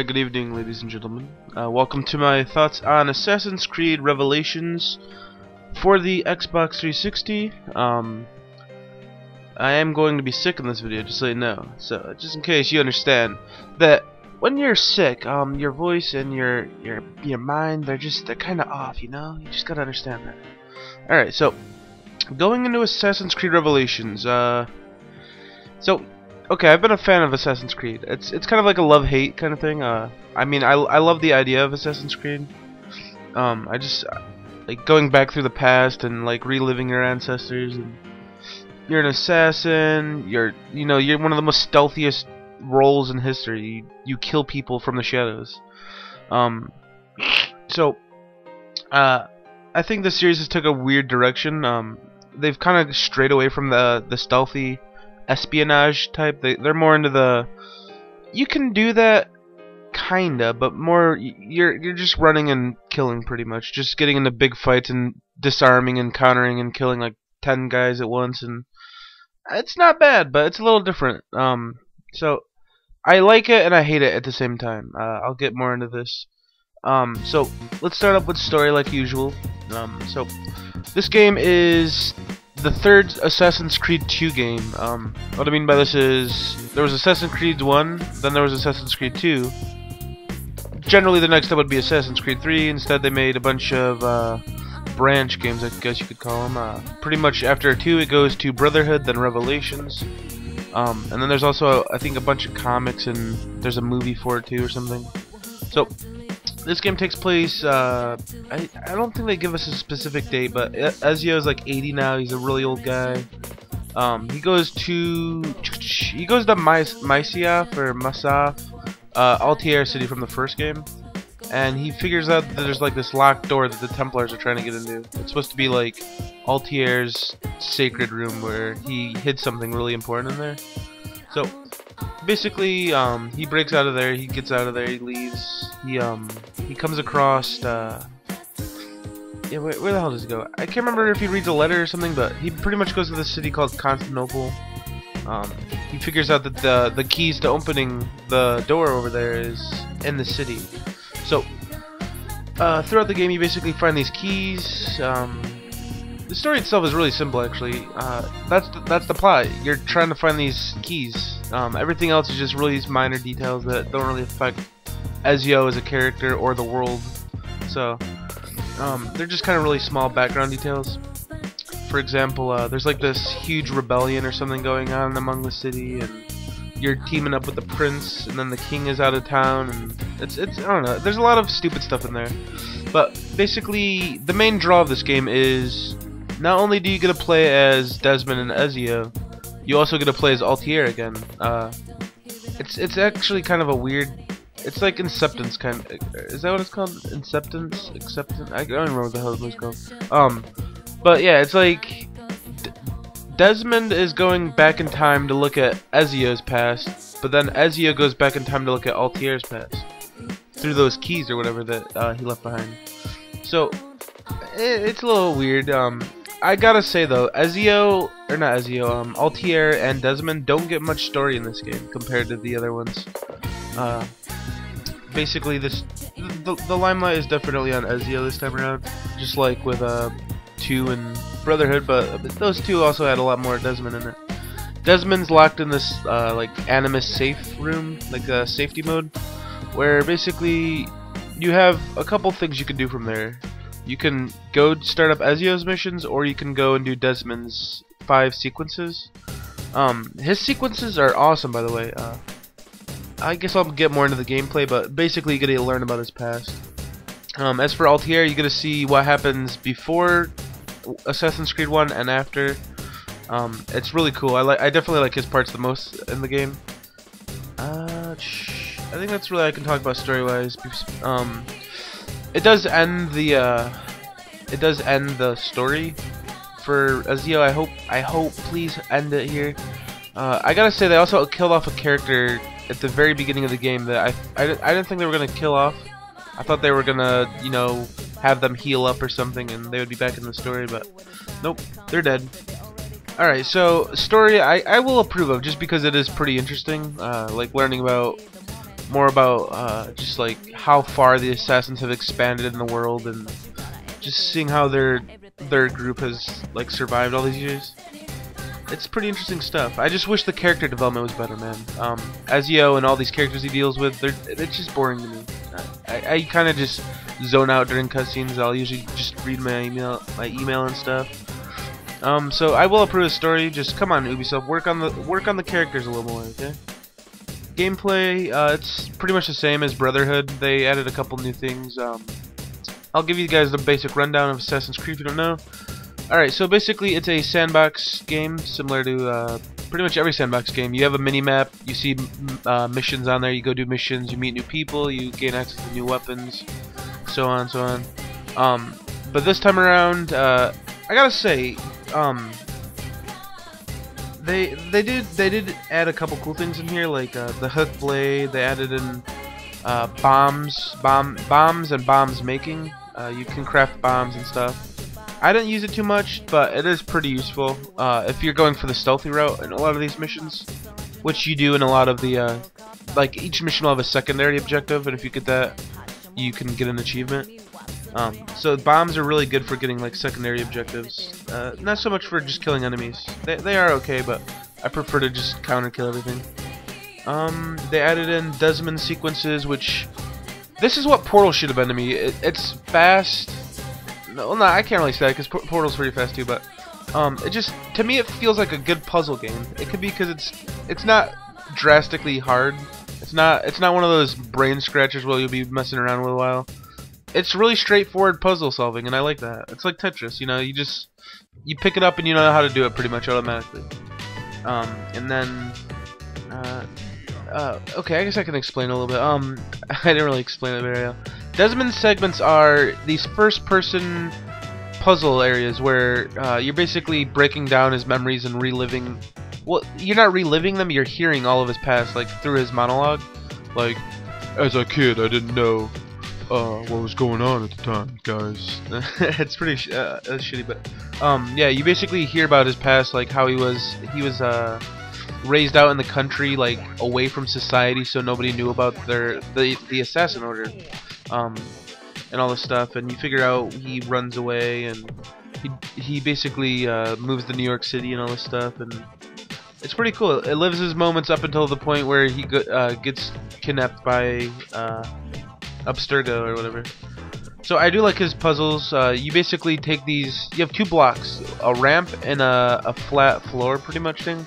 Alright, good evening, ladies and gentlemen. Welcome to my thoughts on Assassin's Creed Revelations for the Xbox 360. I am going to be sick in this video, just so you know. So, just in case you understand that when you're sick, your voice and your mind, they're kind of off, you know? You just gotta understand that. Alright, so, going into Assassin's Creed Revelations, okay, I've been a fan of Assassin's Creed. It's kind of like a love-hate kind of thing. I mean, I love the idea of Assassin's Creed. I just like going back through the past and like reliving your ancestors. And you're an assassin. You're one of the most stealthiest roles in history. You kill people from the shadows. I think the series has took a weird direction. They've kind of strayed away from the stealthy espionage type. They're more into the, you can do that kinda, but more you're just running and killing, pretty much just getting into big fights and disarming and countering and killing like 10 guys at once, and it's not bad, but it's a little different. So I like it and I hate it at the same time. I'll get more into this. So let's start up with story like usual. So this game is the third Assassin's Creed 2 game. What I mean by this is, there was Assassin's Creed 1, then there was Assassin's Creed 2. Generally the next step would be Assassin's Creed 3. Instead they made a bunch of branch games, I guess you could call them. Pretty much after 2 it goes to Brotherhood, then Revelations. And then there's also, I think, a bunch of comics, and there's a movie for it too or something. So this game takes place, I don't think they give us a specific date, but Ezio is like 80 now. He's a really old guy. He goes to Masyaf or Masaf, Altair city from the first game, and he figures out that there's like this locked door that the Templars are trying to get into. It's supposed to be like Altair's sacred room where he hid something really important in there. So basically, he breaks out of there, he gets out of there, he leaves. He comes across, where the hell does he go? I can't remember if he reads a letter or something, but he pretty much goes to this city called Constantinople. He figures out that the keys to opening the door over there is in the city. So, throughout the game you basically find these keys. The story itself is really simple, actually. That's the plot. You're trying to find these keys. Everything else is just really these minor details that don't really affect Ezio as a character or the world. So they're just kind of really small background details. For example, there's like this huge rebellion or something going on among the city, and you're teaming up with the prince, and then the king is out of town, and it's I don't know. There's a lot of stupid stuff in there, but basically the main draw of this game is not only do you get to play as Desmond and Ezio, you also get to play as Altair again. It's actually kind of a weird. It's like Inceptance kind of. Is that what it's called? Inceptance? Acceptance? I don't remember what the hell it was called. But yeah, it's like Desmond is going back in time to look at Ezio's past, but then Ezio goes back in time to look at Altair's past through those keys or whatever that he left behind. So it's a little weird. I gotta say though, Altair and Desmond don't get much story in this game compared to the other ones. Basically, the limelight is definitely on Ezio this time around, just like with 2 and Brotherhood, but those two also had a lot more Desmond in it. Desmond's locked in this like Animus safe room, like a safety mode, where basically you have a couple things you can do from there. You can go start up Ezio's missions, or you can go and do Desmond's 5 sequences. His sequences are awesome, by the way. I guess I'll get more into the gameplay, but basically you get to learn about his past. As for Altair, you get to see what happens before Assassin's Creed 1 and after. It's really cool. I definitely like his parts the most in the game. I think that's really all I can talk about story-wise. It does end the story for Ezio. I hope please end it here. I gotta say, they also killed off a character at the very beginning of the game that I didn't think they were gonna kill off. I thought they were gonna, have them heal up or something and they would be back in the story, but nope, they're dead. Alright, so story I will approve of, just because it is pretty interesting, like learning about more about just like how far the assassins have expanded in the world, and just seeing how their group has like survived all these years. It's pretty interesting stuff. I just wish the character development was better, man. Ezio and all these characters he deals with, it's just boring to me. I kind of just zone out during cutscenes. I'll usually just read my email and stuff. So I will approve the story. Just come on, Ubisoft, work on the characters a little more, okay? Gameplay, it's pretty much the same as Brotherhood. They added a couple new things. I'll give you guys the basic rundown of Assassin's Creed if you don't know. Alright, so basically it's a sandbox game similar to pretty much every sandbox game. You have a mini-map, you see missions on there, you go do missions, you meet new people, you gain access to new weapons, so on and so on. But this time around, I gotta say, they did add a couple cool things in here, like the hook blade. They added in bombs and bombs making. You can craft bombs and stuff. I didn't use it too much, but it is pretty useful if you're going for the stealthy route in a lot of these missions, which you do in a lot of the like each mission will have a secondary objective, and if you get that, you can get an achievement. So bombs are really good for getting like secondary objectives. Not so much for just killing enemies. They are okay, but I prefer to just counter kill everything. They added in Desmond sequences, which this is what Portal should have been to me. It's fast. No, I can't really say that because Portal's pretty fast too. But it just, to me, it feels like a good puzzle game. It could be because it's not drastically hard. It's not one of those brain scratchers where you'll be messing around with a while. It's really straightforward puzzle solving, and I like that. It's like Tetris, you know. You pick it up and you know how to do it pretty much automatically. And then okay, I guess I can explain a little bit. I didn't really explain it very well. Desmond segments are these first-person puzzle areas where you're basically breaking down his memories and reliving. Well, you're not reliving them. You're hearing all of his past, like through his monologue. Like, as a kid, I didn't know what was going on at the time, guys. It's pretty shitty, but yeah, you basically hear about his past, like how he was raised out in the country, like away from society, so nobody knew about the assassin order, and all this stuff. And you figure out he runs away, and he basically moves to New York City and all this stuff, and it's pretty cool. It lives his moments up until the point where he gets kidnapped by Abstergo or whatever. So I do like his puzzles. You basically take these. You have two blocks, a ramp and a flat floor, pretty much thing.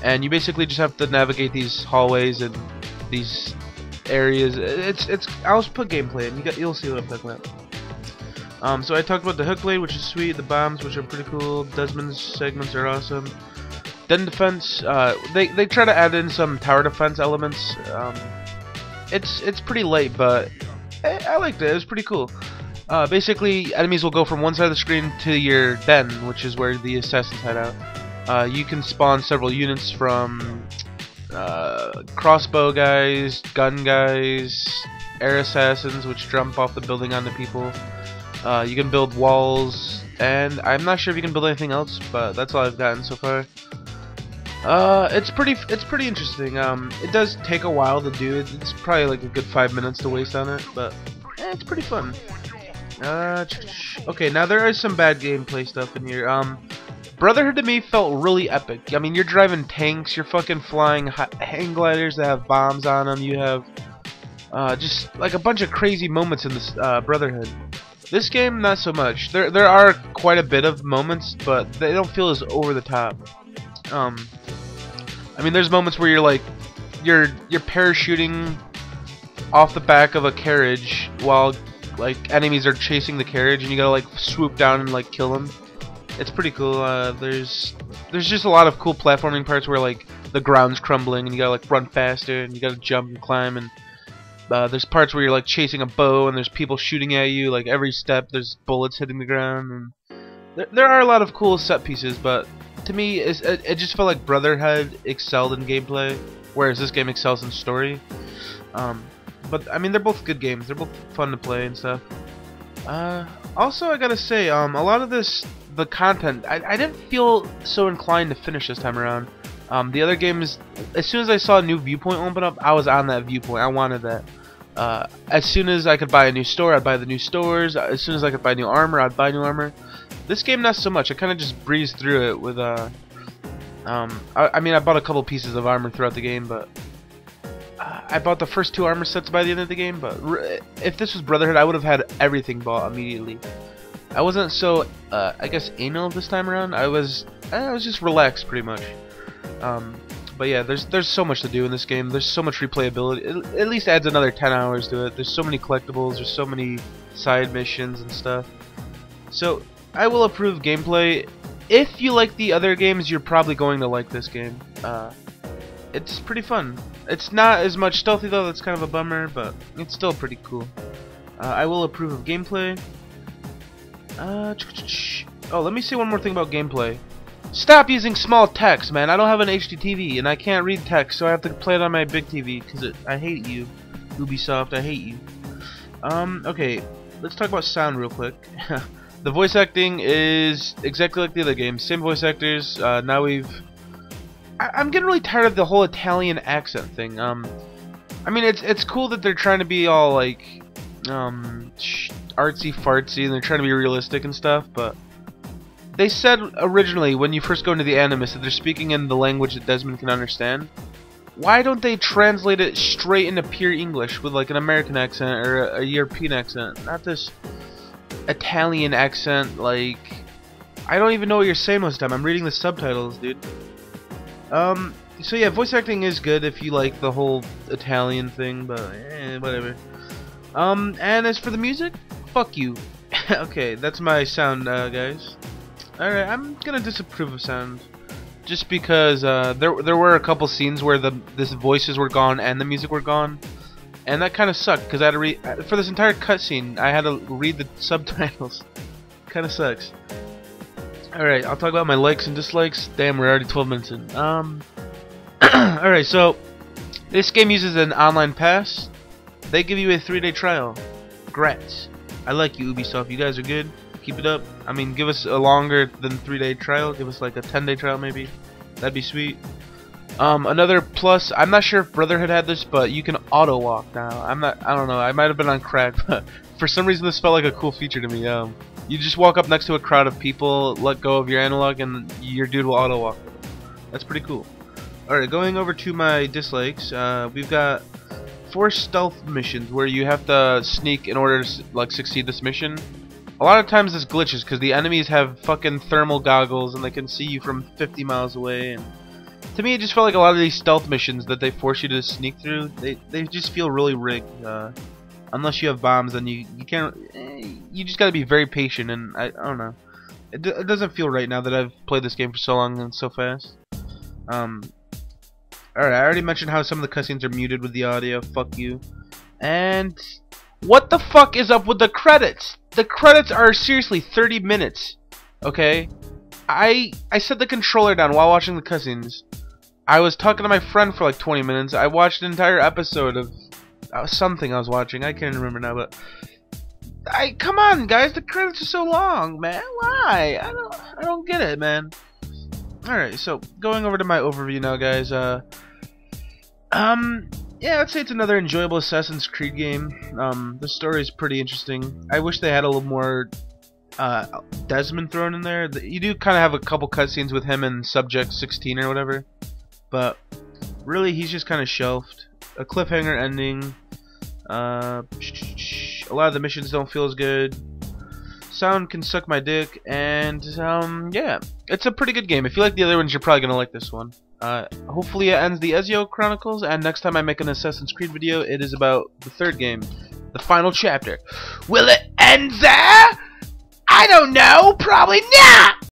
And you basically just have to navigate these hallways and these areas. I'll just put gameplay, and you'll see what I'm talking about. So I talked about the hook blade, which is sweet. The bombs, which are pretty cool. Desmond's segments are awesome. Den defense. They try to add in some tower defense elements. It's pretty late, but I liked it. It was pretty cool. Basically, enemies will go from one side of the screen to your den, which is where the assassins hide out. You can spawn several units from crossbow guys, gun guys, air assassins, which jump off the building onto people. You can build walls, and I'm not sure if you can build anything else, but that's all I've gotten so far. It's pretty interesting. It does take a while to do it. It's probably like a good 5 minutes to waste on it, but it's pretty fun. Okay, now there is some bad gameplay stuff in here. Brotherhood to me felt really epic. I mean, you're driving tanks, you're fucking flying hang gliders that have bombs on them. You have just like a bunch of crazy moments in this Brotherhood. This game, not so much. There are quite a bit of moments, but they don't feel as over the top. I mean, there's moments where you're parachuting off the back of a carriage while like enemies are chasing the carriage, and you gotta like swoop down and like kill them. It's pretty cool. There's just a lot of cool platforming parts where like the ground's crumbling and you gotta like run faster and you gotta jump and climb, and there's parts where you're like chasing a bow and there's people shooting at you. Like every step there's bullets hitting the ground, and there are a lot of cool set pieces, but to me it just felt like Brotherhood excelled in gameplay, whereas this game excels in story. But I mean, they're both good games. They're both fun to play and stuff. Also, I gotta say, a lot of the content, I didn't feel so inclined to finish this time around. The other games, as soon as I saw a new viewpoint open up, I was on that viewpoint. I wanted that. As soon as I could buy a new store, I'd buy the new stores. As soon as I could buy new armor, I'd buy new armor. This game, not so much. I kind of just breezed through it with I mean, I bought a couple pieces of armor throughout the game, but I bought the first 2 armor sets by the end of the game. But if this was Brotherhood, I would have had everything bought immediately. I wasn't so, I guess, anal this time around. I was just relaxed, pretty much. But yeah, there's so much to do in this game. There's so much replayability. It at least adds another 10 hours to it. There's so many collectibles. There's so many side missions and stuff. So I will approve gameplay. If you like the other games, you're probably going to like this game. It's pretty fun. It's not as much stealthy though. That's kind of a bummer, but it's still pretty cool. I will approve of gameplay. Oh, let me say one more thing about gameplay. Stop using small text, man. I don't have an HD TV and I can't read text, so I have to play it on my big TV because I hate you, Ubisoft. I hate you. Okay, let's talk about sound real quick. The voice acting is exactly like the other game. Same voice actors. Now I'm getting really tired of the whole Italian accent thing. I mean, it's cool that they're trying to be all like artsy fartsy and they're trying to be realistic and stuff, but they said originally when you first go into the Animus that they're speaking in the language that Desmond can understand. Why don't they translate it straight into pure English with like an American accent or a European accent, not this Italian accent? Like, I don't even know what you're saying most of the time. I'm reading the subtitles, dude. So yeah, voice acting is good if you like the whole Italian thing, but whatever. And as for the music, fuck you. Okay, that's my sound, guys. Alright, I'm gonna disapprove of sound. Just because there were a couple scenes where the voices were gone and the music were gone. And that kind of sucked, because I had to read, for this entire cutscene, I had to read the subtitles. Kinda sucks. Alright, I'll talk about my likes and dislikes. Damn, we're already 12 minutes in. Alright, so this game uses an online pass. They give you a 3-day trial. Grats. I like you, Ubisoft. You guys are good. Keep it up. I mean, give us a longer than 3-day trial. Give us like a 10-day trial maybe. That'd be sweet. Another plus, I'm not sure if Brotherhood had this, but you can auto walk now. I don't know. I might have been on crack, but for some reason this felt like a cool feature to me. You just walk up next to a crowd of people, let go of your analog, and your dude will auto walk. That's pretty cool. Alright, going over to my dislikes, we've got 4 stealth missions where you have to sneak in order to like succeed this mission. A lot of times this glitches because the enemies have fucking thermal goggles and they can see you from 50 miles away. And to me, it just felt like a lot of these stealth missions that they force you to sneak through, they just feel really rigged. Unless you have bombs, then you can't. You just gotta be very patient, and I don't know. It doesn't feel right now that I've played this game for so long and so fast. Alright, I already mentioned how some of the cutscenes are muted with the audio. Fuck you. And what the fuck is up with the credits? The credits are seriously 30 minutes. Okay? I set the controller down while watching the cutscenes. I was talking to my friend for like 20 minutes. I watched an entire episode of something I was watching. I can't remember now, but come on, guys, the credits are so long, man. Why? I don't get it, man. Alright, so going over to my overview now, guys. Yeah, I'd say it's another enjoyable Assassin's Creed game. The story is pretty interesting. I wish they had a little more Desmond thrown in there. You do kind of have a couple cutscenes with him and Subject 16 or whatever, but really he's just kind of shelved. A cliffhanger ending. A lot of the missions don't feel as good. Sound can suck my dick, and yeah, it's a pretty good game. If you like the other ones, you're probably gonna like this one. Hopefully it ends the Ezio Chronicles, and next time I make an Assassin's Creed video, it is about the 3rd game, the final chapter. Will it end there? I don't know, probably not!